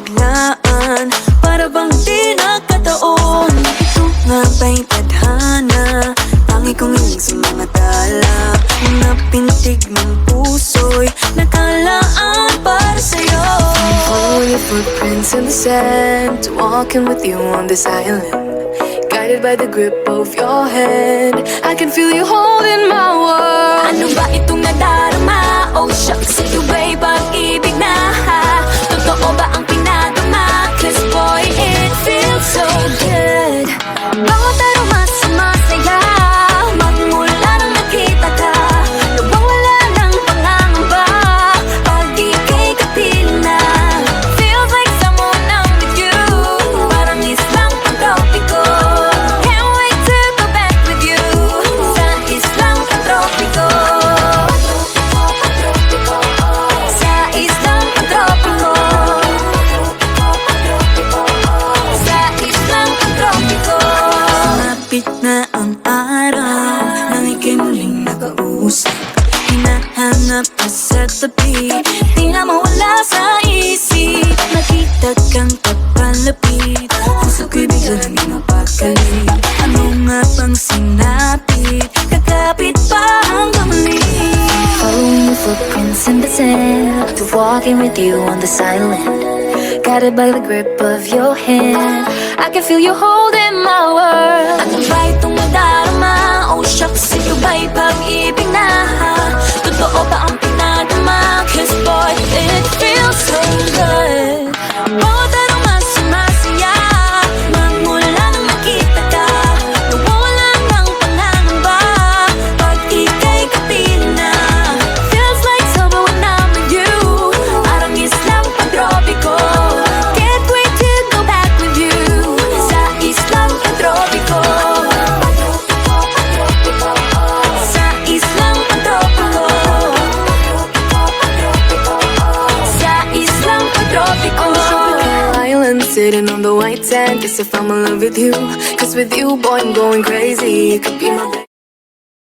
biglaan, para bang di nakataon. Ito nga ba'y tadhana, tangi kong iling sa mga tala. Mga pintig ng puso'y nakalaan para sa'yo. Following your footprints in the sand, walking with you on this island, guided by the grip of your hand. I can feel you holding my world. Ano ba itong nadarama? Oh shucks, ito ba'y pag-ibig na? Totoo ba ang pinadama? Cause boy, it feels so good. Bawat aroma sumasaya, magmula nang nakita ka. Nawawala ng pangangamba pag ika'y kapiling na. Feels like someone I'm with you, parang islang pantropiko. Can't wait to go back with you sa islang pantropiko. Sa islang pantropiko. Sa islang pantropiko. Malapit na ang araw nang ika'y muling nakausap. Hinahanap ka sa tabi, di na mawala sa isip. Nakita kang papalapit, puso ko'y bigla nang mapakali. Ano nga bang sinapit, kakapit pa hanggang muli. Following your footprints in the sand, to walking with you on this island, guided by the grip of your hand. I can feel you holding my world. Ano ba itong nadarama? Oh shucks, ito ba'y pag-ibig na? Totoo ba ang pinadama? Cause boy, it feels so good. Bawat aroma sumasaya, magmula nang makita ka. Nawawala ng pangangamba pag ika'y kapiling na. Feels like sober when I'm with you, parang islang pantropiko. Can't wait to go back with you sa islang pantropiko. Sa islang pantropiko. Sa islang pantropiko. Island sitting on the white sand, guess if I'm in love with you, cause with you boy I'm going crazy. You could be my